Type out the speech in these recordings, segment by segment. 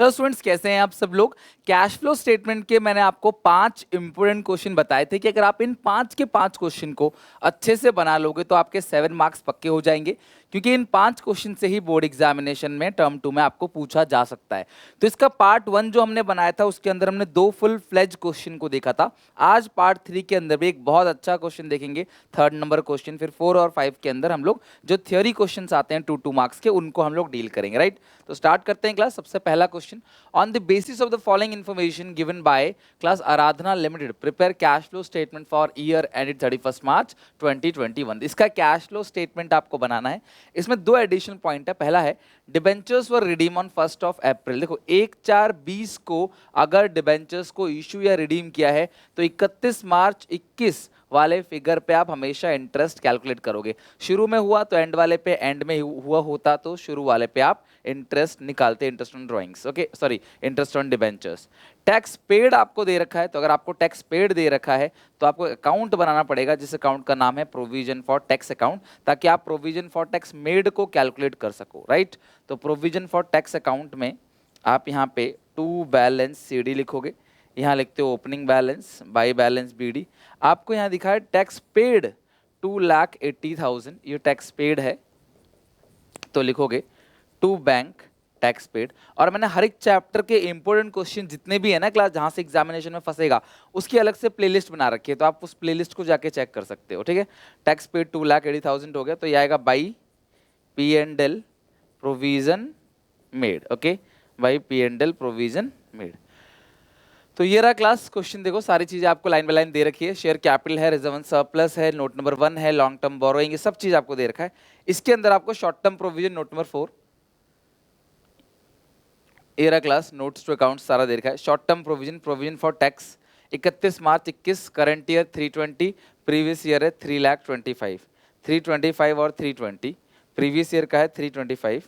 Hello students, कैसे हैं आप सब लोग। कैश फ्लो स्टेटमेंट के मैंने आपको 5 इंपोर्टेंट क्वेश्चन बताए थे कि अगर आप इन 5 के 5 क्वेश्चन को अच्छे से बना लोगे तो आपके 7 मार्क्स पक्के हो जाएंगे, क्योंकि इन 5 क्वेश्चन से ही बोर्ड एग्जामिनेशन में टर्म 2 में आपको पूछा जा सकता है। तो इसका पार्ट 1 जो हमने बनाया था उसके अंदर हमने 2 फुल फ्लेज क्वेश्चन को देखा था। आज पार्ट 3 के अंदर भी एक बहुत अच्छा क्वेश्चन देखेंगे, 3rd नंबर क्वेश्चन। फिर 4 और 5 के अंदर हम लोग जो थ्योरी क्वेश्चन आते हैं 2 मार्क्स के, उनको हम लोग डील करेंगे, राइट। तो स्टार्ट करते हैं क्लास। सबसे पहला question, on the basis of the following information given by class Aradhana limited prepare cash flow statement for year ended 31 मार्च 2021। इसका कैश फ्लो स्टेटमेंट आपको बनाना है। इसमें 2 एडिशनल पॉइंट है। पहला है डिबेंचर्स वर रिडीम ऑन 1 अप्रैल। देखो 1/4/20 को अगर डिबेंचर्स को इशू या रिडीम किया है तो 31 मार्च 21 वाले फिगर पे आप हमेशा इंटरेस्ट कैलकुलेट करोगे। शुरू में हुआ तो एंड वाले पे, एंड में हुआ होता तो शुरू वाले पे आप इंटरेस्ट निकालते, interest on drawings, okay, sorry, interest on debentures. Tax paid आपको दे रखा है, तो अगर आपको टैक्स पेड दे रखा है तो आपको अकाउंट बनाना पड़ेगा, जिस अकाउंट का नाम है प्रोविजन फॉर टैक्स अकाउंट, ताकि आप प्रोविजन फॉर टैक्स मेड को कैलकुलेट कर सको, राइट। तो प्रोविजन फॉर टैक्स अकाउंट में आप यहाँ पे टू बैलेंस CD लिखोगे, यहाँ लिखते हो opening balance by balance BD। आपको यहाँ दिखा है टैक्स पेड 2,80,000, ये टैक्स पेड है, तो लिखोगे टू बैंक टैक्स पेड। और मैंने हर एक चैप्टर के इंपॉर्टेंट क्वेश्चन जितने भी है ना क्लास, जहां से एग्जामिनेशन में फंसेगा, उसकी अलग से प्लेलिस्ट बना रखी है, तो आप उस प्लेलिस्ट को जाके चेक कर सकते हो, ठीक है। टैक्स पेड 2,80,000 हो गया, तो ये आएगा by P&L provision made, okay, by P&L provision made. तो ये रहा क्लास क्वेश्चन। देखो सारी चीजें आपको लाइन बाय लाइन दे रखी है। शेयर कैपिटल है, रिजर्व एंड सरप्लस है, नोट नंबर 1 है, लॉन्ग टर्म बोरोइंग, ये सब चीज आपको दे रखा है। इसके अंदर आपको short term provision note number 4, ये रहा क्लास, नोट्स टू अकाउंट सारा दे रखा है। Short term provision, provision for tax 31 March 21, current year 320, previous year है 3,25,000, 325 और 320, प्रीवियस ईयर का है 325,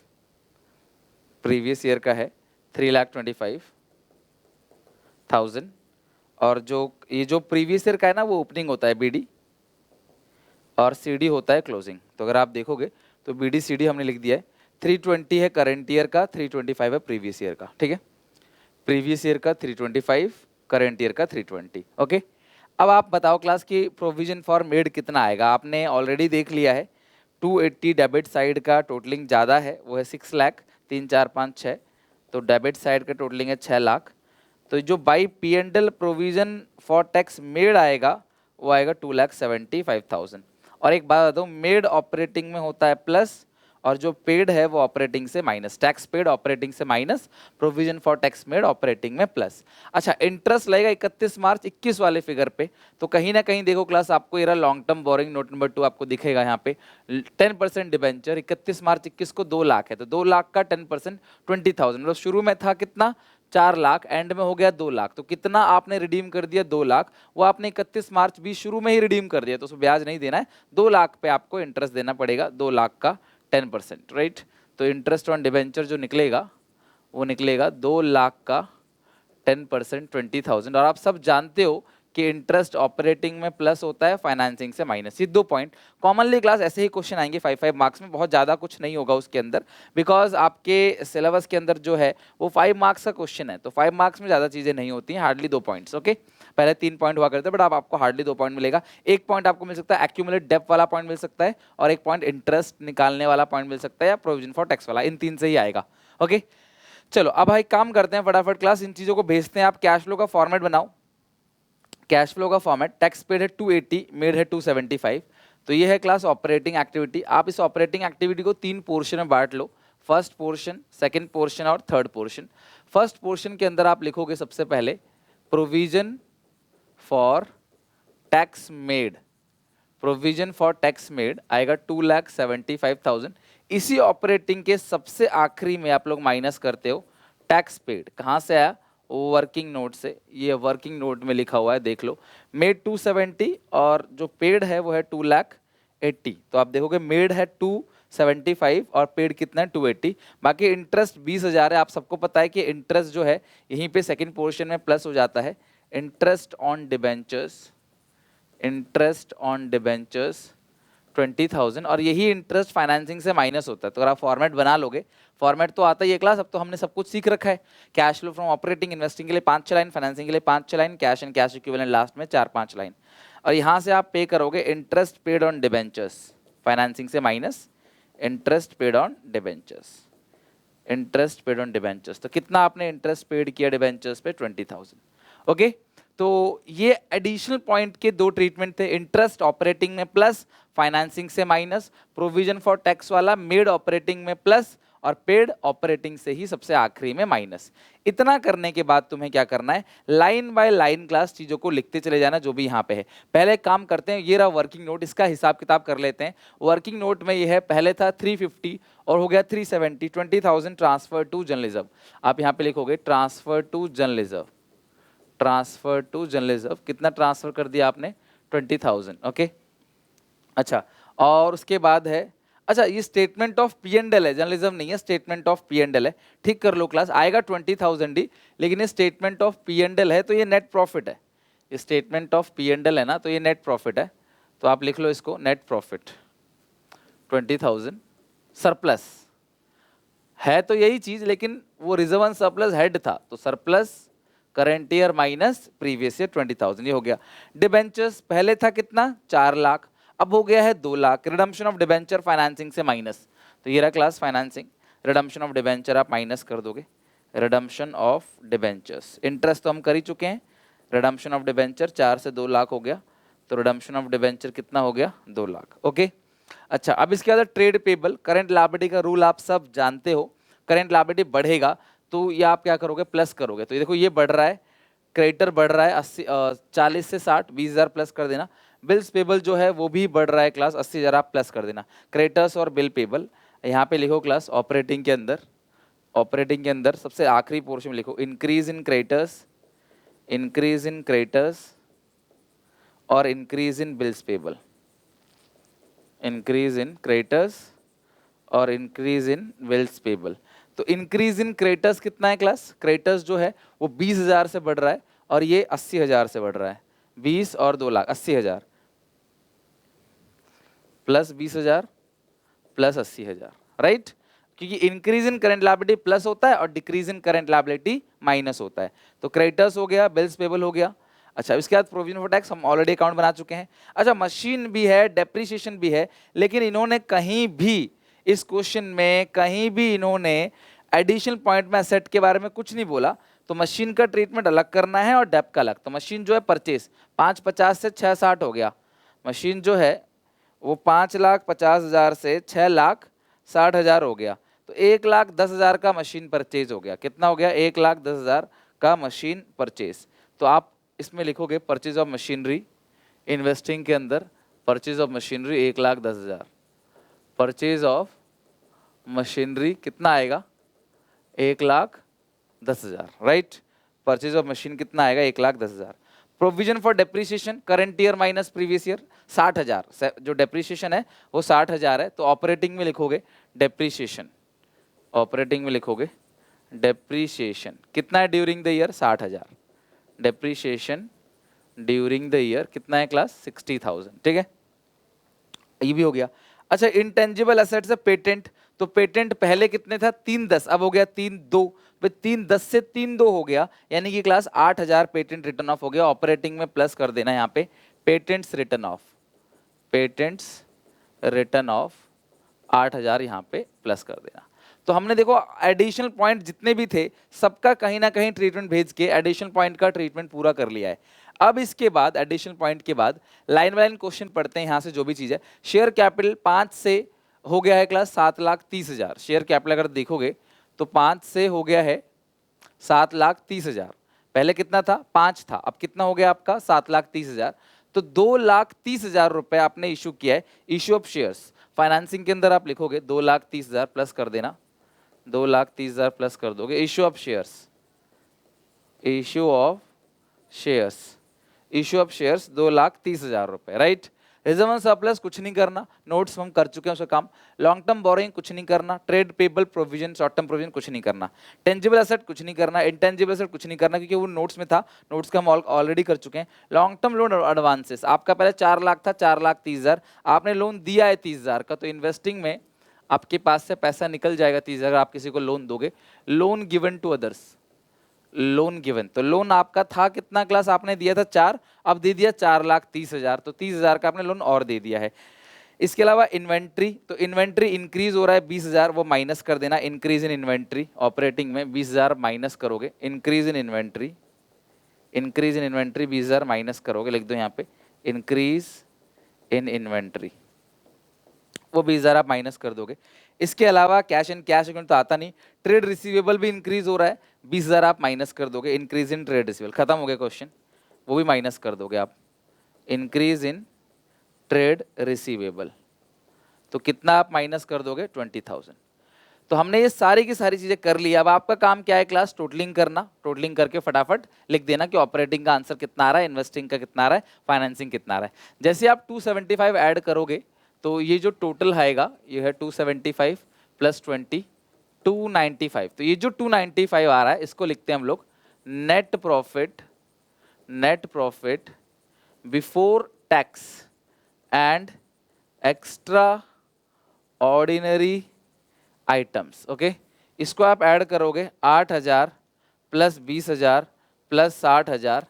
प्रीवियस ईयर का है 3,25,000, और ये जो प्रीवियस ईयर का है ना वो ओपनिंग होता है BD, और CD होता है क्लोजिंग। तो अगर आप देखोगे तो BD CD हमने लिख दिया है। 320 है करंट ईयर का, 325 है प्रीवियस ईयर का, ठीक है। प्रीवियस ईयर का 325, करंट ईयर का 320, ओके। अब आप बताओ क्लास की प्रोविजन फॉर मेड कितना आएगा। आपने ऑलरेडी देख लिया है 280 डेबिट साइड का टोटलिंग ज़्यादा है, वो है 6 लाख, 3 4 5 6, तो डेबिट साइड का टोटलिंग है 6 लाख। तो जो by P&L provision for tax made आएगा वो आएगा 2,75,000। और एक बात बताऊँ, मेड ऑपरेटिंग में होता है प्लस, और जो पेड है वो ऑपरेटिंग से माइनस। टैक्स पेड ऑपरेटिंग से minus, provision for tax made operating में प्लस। अच्छा, इंटरेस्ट लगेगा 31 मार्च 21 वाले फिगर पे, तो कहीं ना कहीं देखो क्लास आपको ये long term borrowing note number 2 आपको दिखेगा यहाँ पे 10% डिबेंचर। 31 मार्च 21 को 2 लाख है, तो 2 लाख का 10% 20,000, मतलब शुरू में था कितना 4 लाख, एंड में हो गया 2 लाख, तो कितना आपने रिडीम कर दिया 2 लाख। वो आपने 31 मार्च भी शुरू में ही रिडीम कर दिया, तो उसमें ब्याज नहीं देना है। 2 लाख पे आपको इंटरेस्ट देना पड़ेगा, 2 लाख का 10%, राइट। तो इंटरेस्ट ऑन डिबेंचर जो निकलेगा वो निकलेगा 2 लाख का 10% 20,000। और आप सब जानते हो कि इंटरेस्ट ऑपरेटिंग में प्लस होता है, फाइनेंसिंग से माइनस। ये 2 पॉइंट कॉमनली क्लास ऐसे ही क्वेश्चन आएंगे 5 मार्क्स में, बहुत ज़्यादा कुछ नहीं होगा उसके अंदर, बिकॉज आपके सिलेबस के अंदर जो है वो 5 मार्क्स का क्वेश्चन है, तो 5 मार्क्स में ज़्यादा चीज़ें नहीं होती हैं, हार्डली 2 पॉइंट्स, ओके। पहले 3 पॉइंट हुआ करते हैं, बट अब आपको हार्डली 2 पॉइंट मिलेगा। एक पॉइंट आपको मिल सकता है एक्यूमुलेट डेप्थ वाला पॉइंट मिल सकता है, और एक पॉइंट इंटरेस्ट निकालने वाला पॉइंट मिल सकता है, या प्रोविजन फॉर टैक्स वाला, इन 3 से ही आएगा, ओके। चलो अब भाई काम करते हैं फटाफट क्लास, इन चीज़ों को भेजते हैं। आप कैश फ्लो का फॉर्मेट बनाओ। कैश फ्लो का फॉर्मेट, टैक्स पेड है 280, मेड है 275, तो ये है क्लास ऑपरेटिंग एक्टिविटी। आप इस ऑपरेटिंग एक्टिविटी को 3 पोर्शन में बांट लो, फर्स्ट पोर्शन, सेकंड पोर्शन और थर्ड पोर्शन। फर्स्ट पोर्शन के अंदर आप लिखोगे सबसे पहले provision for tax made, provision for tax made आएगा 2,75,000। इसी ऑपरेटिंग के सबसे आखिरी में आप लोग माइनस करते हो टैक्स पेड। कहाँ से आया? वर्किंग नोट से, ये वर्किंग नोट में लिखा हुआ है, देख लो। मेड 270 और जो पेड है वो है 2,80,000, तो आप देखोगे मेड है 275 और पेड कितना है 280। बाकी इंटरेस्ट 20,000 है। आप सबको पता है कि इंटरेस्ट जो है यहीं पे सेकंड पोर्शन में प्लस हो जाता है। Interest on debentures, interest on debentures 20,000 और यही इंटरेस्ट फाइनेंसिंग से माइनस होता है। तो अगर आप फॉर्मेट बना लोगे, फॉर्मेट तो आता ही है क्लास, अब तो हमने सब कुछ सीख रखा है। Cash flow from operating investing के लिए 5-6 लाइन, फाइनेंसिंग के लिए 5-6 line, cash and cash equivalent last में 4-5 लाइन। और यहाँ से आप पे करोगे interest paid on debentures, financing से minus interest paid on debentures, interest paid on debentures. तो कितना आपने इंटरेस्ट पेड किया डिबेंचर्स पे? 20,000। ओके, तो ये एडिशनल पॉइंट के दो ट्रीटमेंट थे, इंटरेस्ट ऑपरेटिंग में प्लस, फाइनेंसिंग से माइनस, प्रोविजन फॉर टैक्स वाला मेड ऑपरेटिंग में प्लस, और पेड ऑपरेटिंग से ही सबसे आखिरी में माइनस। इतना करने के बाद तुम्हें क्या करना है, लाइन बाय लाइन क्लास चीजों को लिखते चले जाना जो भी यहाँ पे है। पहले एक काम करते हैं, ये रहा वर्किंग नोट, इसका हिसाब किताब कर लेते हैं। वर्किंग नोट में ये है, पहले था 350 और हो गया 370, 20,000 ट्रांसफर टू जनरल रिजर्व। आप यहाँ पे लिखोगे transfer to general reserve, transfer to general reserve. कितना ट्रांसफर कर दिया आपने? 20,000। ओके, अच्छा, और उसके बाद है, अच्छा ये statement of P and L है, जर्नलिज्म नहीं है, statement of P and L है। ठीक कर लो क्लास, आएगा 20,000 ही, लेकिन ये statement of P and L है तो ये नेट प्रॉफिट है। ये statement of P and L है ना, तो ये नेट प्रॉफिट है। तो आप लिख लो इसको, नेट प्रॉफिट 20,000 सरप्लस है तो यही चीज, लेकिन वो रिजर्व एंड सरप्लस हेड था, तो surplus current year minus previous year 20,000, ये हो गया। डिबेंचर्स पहले था कितना? 4 लाख, अब हो गया है 2 lakh. Redemption of debenture financing से माइनस, तो ये रहा class financing. Redemption of debenture आप माइनस कर दोगे, रिडम्पशन ऑफ डिबेंचर्स। इंटरेस्ट तो हम कर ही चुके हैं, रिडम्पशन ऑफ डिबेंचर 4 से 2 लाख हो गया, तो रिडम्पशन ऑफ डिबेंचर कितना हो गया? 2 लाख। ओके, अच्छा, अब इसके बाद ट्रेड पेबल। करंट लायबिलिटी का रूल आप सब जानते हो, करंट लायबिलिटी बढ़ेगा तो ये आप क्या करोगे? प्लस करोगे। तो ये देखो, ये बढ़ रहा है, क्रेडिटर बढ़ रहा है 40 से 60, 20,000 प्लस कर देना। बिल्स पेबल जो है वो भी बढ़ रहा है क्लास, 80,000 आप प्लस कर देना। क्रेडिटर्स और बिल पेबल यहाँ पे लिखो क्लास, ऑपरेटिंग के अंदर, ऑपरेटिंग के अंदर सबसे आखिरी पोर्शन में लिखो increase in creditors, increase in creditors और increase in bills payable, increase in creditors और इंक्रीज इन बिल्स पेबल। तो इंक्रीज इन क्रेडिटर्स कितना है क्लास? क्रेडिटर्स जो है वो 20,000 से बढ़ रहा है और ये 80,000 से बढ़ रहा है। 20 और 2 लाख, 80,000 प्लस 20,000 प्लस 80,000, राइट? क्योंकि increase in current liability plus होता है और decrease in current liability minus होता है। तो क्रेडिटर्स हो गया, बिल्स पेबल हो गया। अच्छा, इसके बाद प्रोविजन फॉर टैक्स हम ऑलरेडी अकाउंट बना चुके हैं। अच्छा, मशीन भी है, डेप्रिसिएशन भी है, लेकिन इन्होंने कहीं भी इस क्वेश्चन में कहीं भी इन्होंने एडिशनल पॉइंट में एसेट के बारे में कुछ नहीं बोला। तो मशीन का ट्रीटमेंट अलग करना है और डेप का अलग। तो मशीन जो है परचेस 550 से 660 हो गया। मशीन जो है वो 5,50,000 से 6,60,000 हो गया। तो 1,10,000 का मशीन परचेज हो गया। कितना हो गया? 1,10,000 का मशीन परचेज। तो आप इसमें लिखोगे परचेज ऑफ मशीनरी, इन्वेस्टिंग के अंदर purchase of machinery 1,10,000, purchase of machinery कितना आएगा? 1,10,000, राइट? परचेज ऑफ मशीन कितना आएगा? 1,10,000। Provision for depreciation current year minus previous year 60,000, जो डेप्रिसिएशन है वो 60,000 है। तो ऑपरेटिंग में लिखोगे डेप्रिसिएशन, ऑपरेटिंग में लिखोगे डेप्रिसिएशन कितना है during the year? 60,000। Depreciation during the year कितना है क्लास? 60,000, ठीक है, ये भी हो गया। अच्छा, इंटेंजिबल एसेट्स है पेटेंट। तो पेटेंट पहले कितने था? 310, अब हो गया 3,2। 310 से 3,2 हो गया, यानी कि क्लास 8,000 पेटेंट रिटर्न ऑफ हो गया। ऑपरेटिंग में प्लस कर देना यहाँ पे patents return of, patents return of 8,000 यहाँ पे प्लस कर देना। तो हमने देखो एडिशनल पॉइंट जितने भी थे सबका कहीं ना कहीं ट्रीटमेंट भेज के एडिशनल पॉइंट का ट्रीटमेंट पूरा कर लिया है। अब इसके बाद एडिशनल पॉइंट के बाद लाइन बाय लाइन क्वेश्चन पढ़ते हैं यहाँ से जो भी चीज़ है। शेयर कैपिटल 5 से हो गया है क्लास 7,30,000। शेयर कैपिटल अगर देखोगे तो 5 से हो गया है 7,30,000। पहले कितना था? 5 था, अब कितना हो गया आपका? 7,30,000। तो 2,30,000 रुपए आपने इशू किया है, इशू ऑफ शेयर्स। फाइनेंसिंग के अंदर आप लिखोगे 2,30,000 प्लस कर देना, 2,30,000 प्लस कर दोगे। Issue of shares, issue of shares, issue of shares 2,30,000 रुपए, राइट? रिजर्व एंड सरप्लस कुछ नहीं करना, नोट्स हम कर चुके हैं उसका काम। लॉन्ग टर्म बोरोइंग कुछ नहीं करना, trade payable provision, short term provision कुछ नहीं करना, टेंजिबल एसेट कुछ नहीं करना, इंटेंजिबल एसेट कुछ नहीं करना क्योंकि वो नोट्स में था, नोट्स का हम ऑलरेडी कर चुके हैं। लॉन्ग टर्म लोन एडवांसेस, आपका पहले 4 लाख था, 4,30,000 आपने लोन दिया है 30,000 का, तो इन्वेस्टिंग में आपके पास से पैसा निकल जाएगा 30,000 आप किसी को लोन दोगे। Loan given to others, loan given, तो लोन आपका था कितना क्लास, आपने दिया था 4, अब दे दिया 4,30,000, तो 30,000 का आपने लोन और दे दिया है। इसके अलावा इन्वेंट्री, तो इन्वेंट्री इंक्रीज हो रहा है 20,000, वो माइनस कर देना, इंक्रीज इन इन्वेंट्री ऑपरेटिंग में 20,000 माइनस करोगे, increase in inventory, increase in inventory 20,000 minus करोगे, लिख दो यहाँ पे इंक्रीज इन इन्वेंट्री, वो 20,000 आप माइनस कर दोगे। इसके अलावा कैश एंड कैश अकाउंट तो आता नहीं, ट्रेड रिसीवेबल भी इंक्रीज हो रहा है, 20,000 आप माइनस कर दोगे, इंक्रीज इन ट्रेड रिसीवेबल, खत्म हो गया क्वेश्चन, वो भी माइनस कर दोगे आप, इंक्रीज इन ट्रेड रिसीवेबल, तो कितना आप माइनस कर दोगे 20,000। तो हमने ये सारी की सारी चीजें कर ली। अब आपका काम क्या है क्लास, टोटलिंग करना, टोटलिंग करके फटाफट लिख देना कि ऑपरेटिंग का आंसर कितना आ रहा है, इन्वेस्टिंग का कितना आ रहा है, फाइनेंसिंग कितना आ रहा है। जैसे आप 275 ऐड करोगे तो ये जो टोटल आएगा ये है 275 प्लस 20 295, तो ये जो 295 आ रहा है इसको लिखते हैं हम लोग net profit, net profit before tax and extra ordinary items. Okay, इसको आप ऐड करोगे 8,000 प्लस 20,000 प्लस 60,000,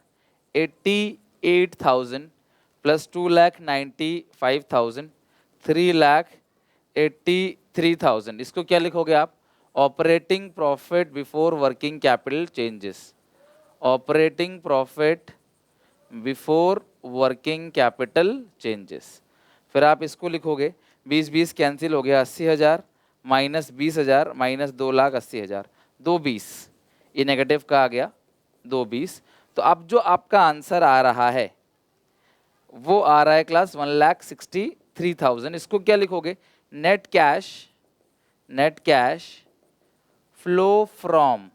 88,000 प्लस 2,95,000, 3,83,000। इसको क्या लिखोगे आप, operating profit before working capital changes, operating profit before working capital changes. फिर आप इसको लिखोगे 20 कैंसिल हो गया, 80,000 माइनस 20,000 माइनस 2,80,000, 220, ये नेगेटिव का आ गया 220। तो अब जो आपका आंसर आ रहा है वो आ रहा है क्लास 1,63,000। इसको क्या लिखोगे, net cash, net cash flow from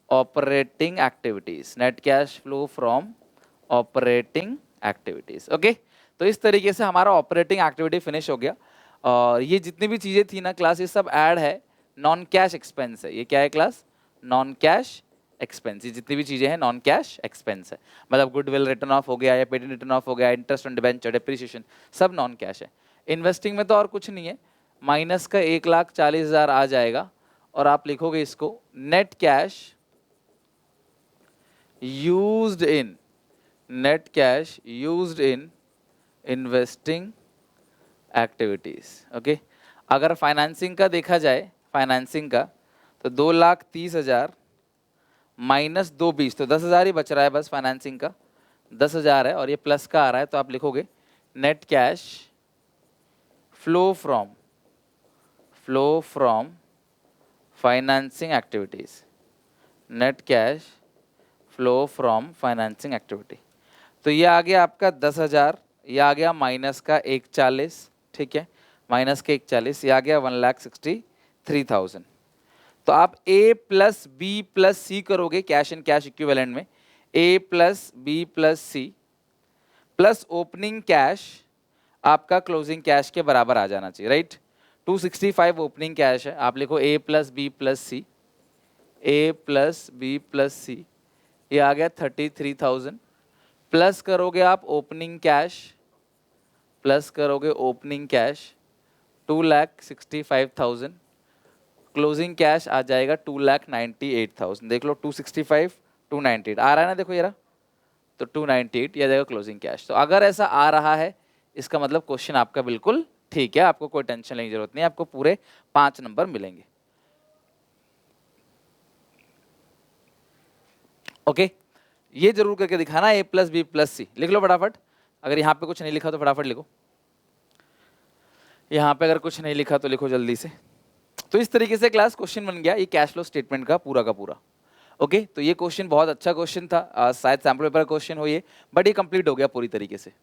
operating activities, net cash flow from operating activities. Okay, तो इस तरीके से हमारा ऑपरेटिंग एक्टिविटी फिनिश हो गया। और ये जितनी भी चीजें थी ना क्लास, ये सब ऐड है, नॉन कैश एक्सपेंस है। ये क्या है क्लास, नॉन कैश एक्सपेंस, ये जितनी भी चीजें हैं नॉन कैश एक्सपेंस है। मतलब गुडविल रिटर्न ऑफ हो गया या पेटेंट रिटर्न ऑफ हो गया, इंटरेस्ट ऑन डिबेंचर, डेप्रिसिएशन, सब नॉन कैश है। इन्वेस्टिंग में तो और कुछ नहीं है, माइनस का 1,40,000 आ जाएगा और आप लिखोगे इसको net cash used in, net cash used in investing activities. Okay, अगर फाइनेंसिंग का देखा जाए, फाइनेंसिंग का तो 2,30,000 माइनस 220, तो 10,000 ही बच रहा है बस, फाइनेंसिंग का 10,000 है और ये प्लस का आ रहा है, तो आप लिखोगे net cash flow from financing activities, net cash flow from financing activity. तो ये आ गया आपका 10,000, ये आ गया माइनस का 1,40, ठीक है, माइनस के 1,40, ये आ गया 1,63,000। तो आप A plus B plus C करोगे कैश एंड कैश इक्विवेलेंट में, A plus B plus C plus opening cash आपका क्लोजिंग कैश के बराबर आ जाना चाहिए, राइट। 265 ओपनिंग कैश है, आप लिखो A plus B plus C, A plus B plus C, ये आ गया 33,000, प्लस करोगे आप ओपनिंग कैश, प्लस करोगे ओपनिंग कैश 2,65,000, क्लोजिंग कैश आ जाएगा 2,98,000। देख लो 265 298 आ रहा है ना, देखो ये रहा, तो 298 ये आ जाएगा क्लोजिंग कैश। तो अगर ऐसा आ रहा है इसका मतलब क्वेश्चन आपका बिल्कुल ठीक है, आपको कोई टेंशन लेने की जरूरत नहीं, आपको पूरे 5 नंबर मिलेंगे। ओके, ये जरूर करके दिखाना, A प्लस बी प्लस सी लिख लो फटाफट। अगर यहाँ पे कुछ नहीं लिखा तो फटाफट लिखो, यहाँ पे अगर कुछ नहीं लिखा तो लिखो जल्दी से। तो इस तरीके से क्लास क्वेश्चन बन गया ये कैश फ्लो स्टेटमेंट का पूरा। ओके, तो ये क्वेश्चन बहुत अच्छा क्वेश्चन था, शायद सैम्पल पेपर क्वेश्चन हो ये, बट ये कंप्लीट हो गया पूरी तरीके से।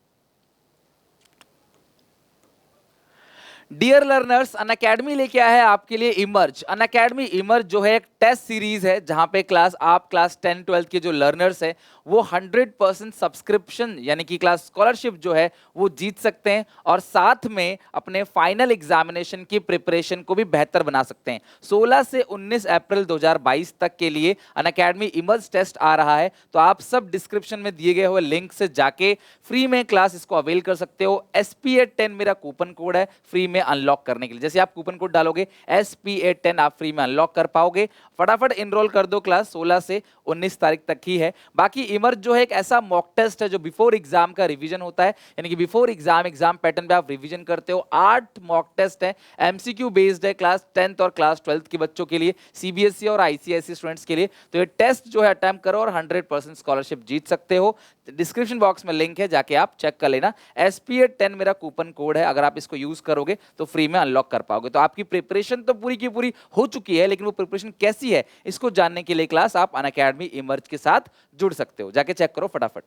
डियर लर्नर्स, अन अकेडमी लेके आया है आपके लिए इमर्ज। अन अकेडमी इमर्ज जो है एक टेस्ट सीरीज है जहां पे आप क्लास 10 12 के जो लर्नर्स है वो 100% सब्सक्रिप्शन यानी कि क्लास स्कॉलरशिप जो है वो जीत सकते हैं और साथ में अपने फाइनल एग्जामिनेशन की प्रिपरेशन को भी बेहतर बना सकते हैं। 16 से 19 अप्रैल 2022 तक के लिए अन अकेडमी इमर्ज टेस्ट आ रहा है, तो आप सब डिस्क्रिप्शन में दिए गए हुए लिंक से जाके फ्री में क्लास इसको अवेल कर सकते हो। SPA10 मेरा कूपन कोड है फ्री में अनलॉक करने के लिए। जैसे आप कूपन कोड डालोगे SPA10 आप फ्री में अनलॉक कर पाओगे। फटाफट इनरोल कर दो, क्लास 16 से 19 तारीख तक ही है। बाकी इमर्ज जो है एक ऐसा मॉक टेस्ट है जो बिफोर एग्जाम का रिवीजन होता है, यानी कि बिफोर एग्जाम पैटर्न पे आप रिवीजन करते हो। 8 मॉक टेस्ट है, MCQ बेस्ड है, क्लास 10th और क्लास 12th के बच्चों के लिए, CBSE और ICSE स्टूडेंट्स के लिए। तो ये टेस्ट जो है अटेम्प्ट करो और 100% स्कॉलरशिप जीत सकते हो। डिस्क्रिप्शन बॉक्स में लिंक है, जाके आप चेक कर लेना। SPA10 मेरा कूपन कोड है, अगर आप इसको यूज करोगे तो फ्री में अनलॉक कर पाओगे। तो आपकी प्रिपरेशन तो पूरी की पूरी हो चुकी है, लेकिन वो प्रिपरेशन कैसी है इसको जानने के लिए क्लास आप अनअकैडमी इमर्ज के साथ जुड़ सकते हो। जाके चेक करो फटाफट।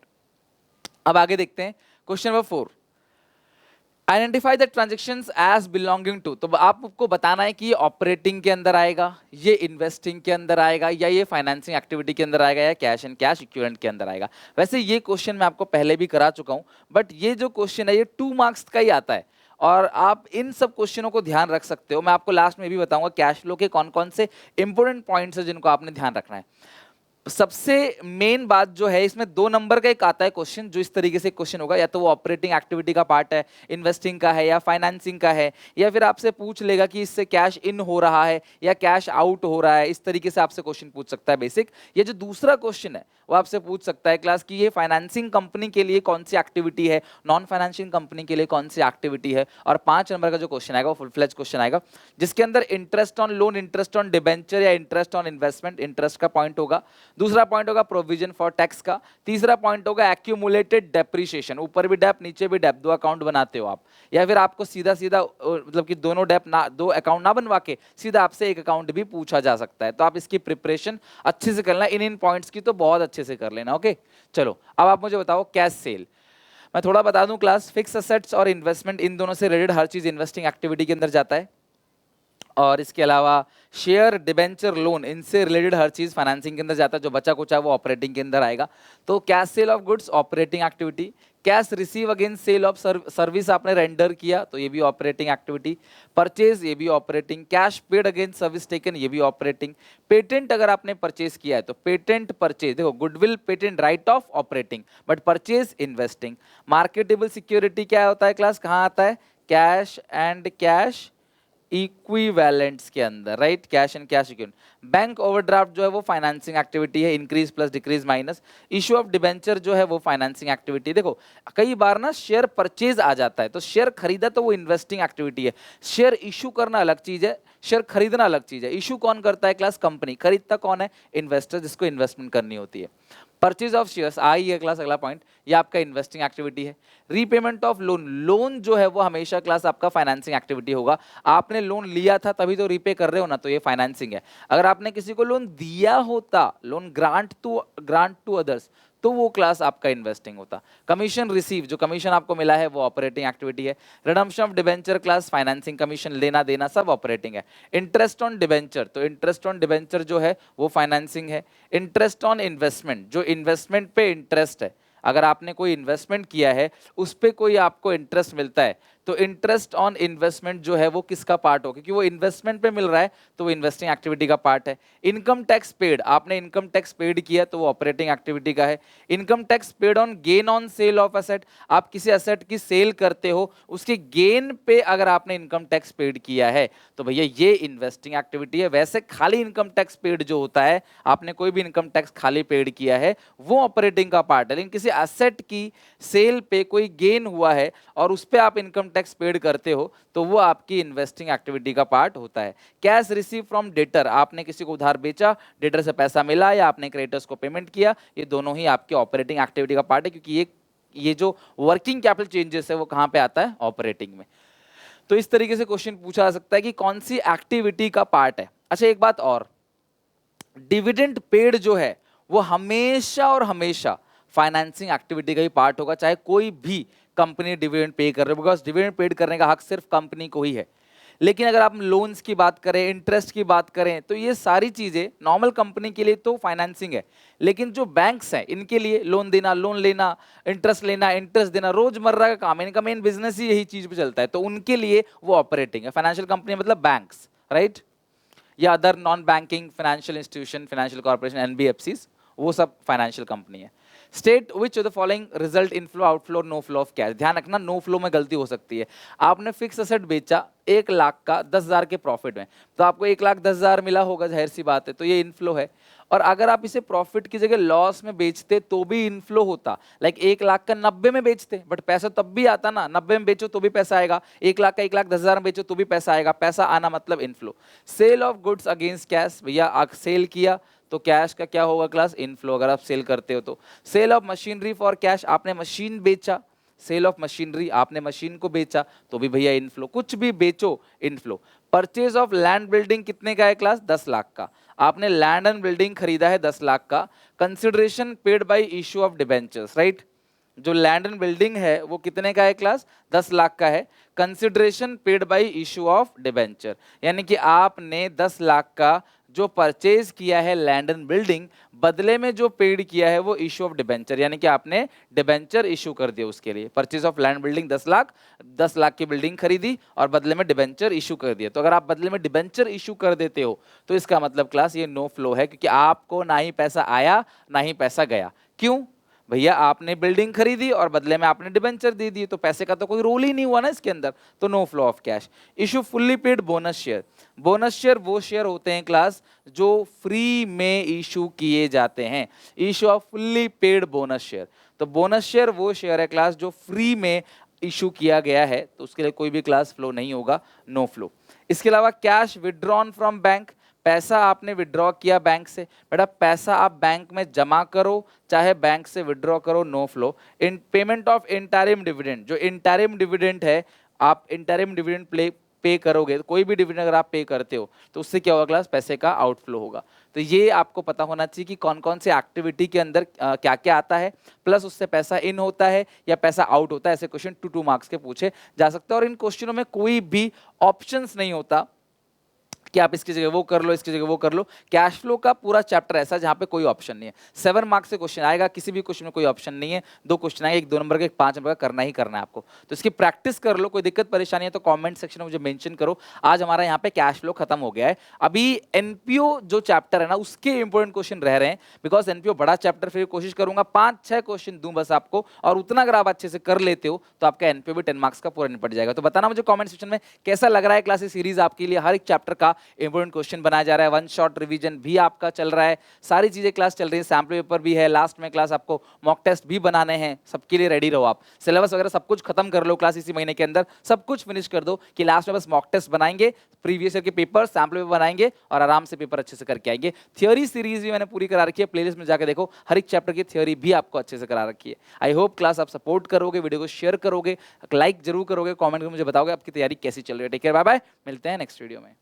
अब आगे देखते हैं question number 4। Identify the transactions as belonging to. तो आपको बताना है कि ये ऑपरेटिंग के अंदर आएगा, ये इन्वेस्टिंग के अंदर आएगा, या ये फाइनेंसिंग एक्टिविटी के अंदर आएगा, या कैश एंड कैश इक्विवेलेंट के अंदर आएगा। वैसे ये क्वेश्चन मैं आपको पहले भी करा चुका हूं, बट ये जो क्वेश्चन है ये 2 मार्क्स का ही आता है और आप इन सब क्वेश्चनों को ध्यान रख सकते हो। मैं आपको लास्ट में भी बताऊंगा कैश फ्लो के कौन कौन से इंपोर्टेंट पॉइंट्स है जिनको आपने ध्यान रखना है। सबसे मेन बात जो है इसमें 2 नंबर का एक आता है क्वेश्चन, जो इस तरीके से क्वेश्चन होगा, या तो वो ऑपरेटिंग एक्टिविटी का पार्ट है, इन्वेस्टिंग का है, या फाइनेंसिंग का है, या फिर आपसे पूछ लेगा कि इससे कैश इन हो रहा है या कैश आउट हो रहा है। इस तरीके से आपसे क्वेश्चन पूछ सकता है बेसिक। ये जो दूसरा क्वेश्चन है वो आपसे पूछ सकता है क्लास की ये फाइनेंसिंग कंपनी के लिए कौन सी एक्टिविटी है, नॉन फाइनेंशियल कंपनी के लिए कौन सी एक्टिविटी है। और 5 नंबर का जो क्वेश्चन आएगा वो फुल फ्लेज क्वेश्चन आएगा, जिसके अंदर interest on loan, interest on debenture या इंटरेस्ट ऑन इन्वेस्टमेंट, इंटरेस्ट का पॉइंट होगा। दूसरा पॉइंट होगा प्रोविजन फॉर टैक्स का। तीसरा पॉइंट होगा एक्यूमुलेटेड डेप्रिसिएशन, ऊपर भी डेप नीचे भी डेप, 2 अकाउंट बनाते हो आप, या फिर आपको सीधा सीधा मतलब कि दोनों डेप ना, 2 अकाउंट ना बनवा के सीधा आपसे एक अकाउंट भी पूछा जा सकता है। तो आप इसकी प्रिपरेशन अच्छे से करना, इन पॉइंट्स की तो बहुत अच्छे से कर लेना। ओके चलो अब आप मुझे बताओ कैश सेल। मैं थोड़ा बता दूं क्लास, फिक्स असेट्स और इन्वेस्टमेंट इन दोनों से रिलेटेड हर चीज इन्वेस्टिंग एक्टिविटी के अंदर जाता है, और इसके अलावा शेयर, डिबेंचर, लोन, इनसे रिलेटेड हर चीज फाइनेंसिंग के अंदर जाता है। जो बचा कुचा वो ऑपरेटिंग के अंदर आएगा। तो cash sale of goods operating activity, cash receive against sale of service आपने रेंडर किया तो ये भी ऑपरेटिंग एक्टिविटी, परचेज ये भी operating, cash paid against service taken ये भी ऑपरेटिंग, पेटेंट अगर आपने परचेज किया है तो पेटेंट परचेज, देखो goodwill patent right of operating, but purchase investing. Marketable security क्या होता है क्लास, कहाँ आता है, कैश एंड कैश इक्विवेलेंट्स के अंदर, right, cash and cash equivalent. Bank overdraft जो है वो फाइनेंसिंग एक्टिविटी है, increase plus decrease minus. Issue of debenture जो है वो फाइनेंसिंग एक्टिविटी। देखो कई बार ना शेयर परचेज आ जाता है, तो शेयर खरीदा तो वो इन्वेस्टिंग एक्टिविटी है, शेयर इशू करना अलग चीज है, शेयर खरीदना अलग चीज है। इशू कौन करता है क्लास, कंपनी। खरीदता कौन है, इन्वेस्टर, जिसको इन्वेस्टमेंट करनी होती है। परचेज ऑफ शेयर्स आई है क्लास, अगला पॉइंट, ये आपका इन्वेस्टिंग एक्टिविटी है। रीपेमेंट ऑफ लोन, लोन जो है वो हमेशा क्लास आपका फाइनेंसिंग एक्टिविटी होगा। आपने लोन लिया था तभी तो रीपे कर रहे हो ना, तो ये फाइनेंसिंग है। अगर आपने किसी को लोन दिया होता, लोन ग्रांट टू अदर्स, तो वो क्लास आपका इन्वेस्टिंग होता। कमीशन रिसीव, जो कमीशन आपको मिला है वो ऑपरेटिंग एक्टिविटी है। Redemption of debenture class financing, commission लेना देना सब ऑपरेटिंग है। इंटरेस्ट ऑन डिबेंचर, तो इंटरेस्ट ऑन डिबेंचर जो है वो फाइनेंसिंग है। इंटरेस्ट ऑन इन्वेस्टमेंट, जो इन्वेस्टमेंट पे इंटरेस्ट है, अगर आपने कोई इन्वेस्टमेंट किया है उस पर कोई आपको इंटरेस्ट मिलता है, तो इंटरेस्ट ऑन इन्वेस्टमेंट जो है वो किसका पार्ट हो, क्योंकि वो इन्वेस्टमेंट पे मिल रहा है तो वो इन्वेस्टिंग एक्टिविटी का पार्ट है। इनकम टैक्स पेड, आपने इनकम टैक्स पेड किया तो वो ऑपरेटिंग एक्टिविटी का है। Income tax paid on gain on sale of asset, आप किसी एसेट की सेल करते हो उसके गेन पे अगर आपने इनकम टैक्स पेड किया है तो भैया ये इन्वेस्टिंग एक्टिविटी है। वैसे खाली इनकम टैक्स पेड जो होता है, आपने कोई भी इनकम टैक्स खाली पेड किया है वो ऑपरेटिंग का पार्ट है, लेकिन किसी एसेट की सेल पे कोई गेन हुआ है और उस पे आप इनकम टैक्स पेड करते हो तो वो आपकी इन्वेस्टिंग एक्टिविटी का पार्ट होता है। कैश रिसीव फ्रॉम डेटर, आपने किसी को उधार बेचा, डेटर से पैसा मिला, या आपने क्रेडिटर्स को पेमेंट किया, ये दोनों ही आपके ऑपरेटिंग एक्टिविटी का पार्ट है, क्योंकि ये जो वर्किंग कैपिटल चेंजेस है वो कहां पे आता है, ऑपरेटिंग में। तो इस तरीके से क्वेश्चन पूछा जा सकता है कि कौन सी एक्टिविटी का पार्ट है। अच्छा एक बात और, डिविडेंड पेड जो है वो हमेशा और हमेशा फाइनेंसिंग एक्टिविटी का ही पार्ट होगा, चाहे कोई भी कंपनी डिविडेंड पे कर रही है, बिकॉज डिविडेंड पेड करने का हक सिर्फ कंपनी को ही है। लेकिन अगर आप लोन्स की बात करें, इंटरेस्ट की बात करें, तो ये सारी चीजें नॉर्मल कंपनी के लिए तो फाइनेंसिंग है, लेकिन जो बैंक्स हैं इनके लिए लोन देना, लोन लेना, इंटरेस्ट देना रोजमर्रा का काम है, इनका मेन बिजनेस ही यही चीज पे चलता है, तो उनके लिए वो ऑपरेटिंग है। फाइनेंशियल कंपनी मतलब बैंक्स, राइट, या other non banking financial institution, financial corporation, NBFCs, वो सब फाइनेंशियल कंपनी है। State which of the following result inflow, outflow, no flow of cash. ध्यान रखना, नो फ्लो में गलती हो सकती है। आपने फिक्स असेट बेचा 1 लाख का 10,000 के प्रॉफिट में, तो आपको 1,10,000 मिला होगा, जाहिर सी बात है, तो ये इनफ्लो है। और अगर आप इसे प्रॉफिट की जगह लॉस में बेचते तो भी इनफ्लो होता, लाइक 1 लाख का 90 में बेचते, बट पैसा तब भी आता ना, 90 में बेचो तो भी पैसा आएगा, 1 लाख का 1,10,000 में बेचो तो भी पैसा आएगा, पैसा आना मतलब inflow. Sale of goods against cash, भैया सेल किया तो कैश का क्या होगा क्लास, इनफ्लो, अगर आप सेल करते हो तो। Sale of machinery for cash, आपने मशीन बेचा, सेल ऑफ मशीनरी, आपने मशीन को बेचा तो भी भैया इनफ्लो, कुछ भी बेचो inflow. Purchase of land building कितने का है क्लास, 10 लाख का, आपने लैंड एंड बिल्डिंग खरीदा है 10 लाख का। Consideration paid by issue of debentures, right, जो लैंड एंड बिल्डिंग है वो कितने का है क्लास, 10 लाख का है। Consideration paid by issue of debenture, यानी कि आपने 10 लाख का जो परचेज किया है लैंड एंड बिल्डिंग, बदले में जो पेड किया है वो इश्यू ऑफ डिबेंचर, यानी कि आपने डिबेंचर इश्यू कर दिया उसके लिए। Purchase of land building 10 lakh की बिल्डिंग खरीदी और बदले में डिबेंचर इश्यू कर दिया, तो अगर आप बदले में डिबेंचर इश्यू कर देते हो तो इसका मतलब क्लास ये नो फ्लो है, क्योंकि आपको ना ही पैसा आया ना ही पैसा गया। क्यों भैया, आपने बिल्डिंग खरीदी और बदले में आपने डिबेंचर दे दिए, तो पैसे का तो कोई रोल ही नहीं हुआ ना इसके अंदर, तो no flow of cash. Issue fully paid bonus share, bonus share वो शेयर होते हैं क्लास जो फ्री में इशू किए जाते हैं, issue off fully paid bonus share. तो बोनस शेयर वो शेयर है क्लास जो फ्री में इशू किया गया है, तो उसके लिए कोई भी क्लास फ्लो नहीं होगा, नो फ्लो। इसके अलावा कैश विड्रॉन फ्रॉम बैंक, पैसा आपने विड्रॉ किया बैंक से, बेटा पैसा आप बैंक में जमा करो चाहे बैंक से विड्रॉ करो, no flow. In payment of interim dividend, जो इंटरिम डिविडेंड है, आप इंटरिम डिविडेंड पे करोगे, कोई भी डिविडेंड अगर आप पे करते हो तो उससे क्या होगा क्लास, पैसे का आउटफ्लो होगा। तो ये आपको पता होना चाहिए कि कौन कौन से एक्टिविटी के अंदर क्या क्या आता है, प्लस उससे पैसा इन होता है या पैसा आउट होता है। ऐसे क्वेश्चन 2 मार्क्स के पूछे जा सकते हैं, और इन क्वेश्चनों में कोई भी ऑप्शंस नहीं होता कि आप इसकी जगह वो कर लो, इसकी जगह वो कर लो। कैश फ्लो का पूरा चैप्टर ऐसा जहां पे कोई ऑप्शन नहीं है। 7 मार्क्स से क्वेश्चन आएगा, किसी भी क्वेश्चन में कोई ऑप्शन नहीं है, 2 क्वेश्चन आएंगे, एक 2 नंबर का, एक 5 नंबर का, करना ही करना है आपको। तो इसकी प्रैक्टिस कर लो, कोई दिक्कत परेशानी है तो कमेंट सेक्शन में मुझे मेंशन करो। आज हमारा यहाँ पे कैश फ्लो खत्म हो गया है। अभी एनपीओ जो चैप्टर है ना, उसके इंपॉर्टेंट क्वेश्चन रह रहे हैं, बिकॉज एनपीओ बड़ा चैप्टर, फिर कोशिश करूंगा 5-6 क्वेश्चन दूं बस आपको, और उतना अगर आप अच्छे से कर लेते हो तो आपका एनपीओ भी 10 मार्क्स का पूरा निपट जाएगा। तो बताना मुझे कमेंट सेक्शन में कैसा लग रहा है क्लास सीरीज आपके लिए, हर एक चैप्टर का इंपॉर्टेंट क्वेश्चन बनाया जा रहा है, 1 शॉट रिवीजन भी आपका चल रहा है, सारी चीजें क्लास चल रही है, सैम्पल पेपर भी है, लास्ट में क्लास आपको मॉक टेस्ट भी बनाने हैं, सबके लिए रेडी रहो आप। सिलेबस वगैरह सब कुछ खत्म कर लो क्लास, इसी महीने के अंदर सब कुछ फिनिश कर दो कि लास्ट में बस मॉक टेस्ट बनाएंगे, प्रीवियस ईयर के पेपर, सैम्पल पेपर बनाएंगे और आराम से पेपर अच्छे से करके आएंगे। थियोरी सीरीज भी मैंने पूरी करा रखी है, प्लेलिस्ट में जाकर देखो, हर एक चैप्टर की थियोरी भी आपको अच्छे से करा रखी है। आई होप क्लास आप सपोर्ट करोगे, वीडियो को शेयर करोगे, लाइक जरूर करोगे, कमेंट में मुझे बताओगे आपकी तैयारी कैसी चल रही है। टेक केयर, बाय बाय, मिलते हैं नेक्स्ट वीडियो में।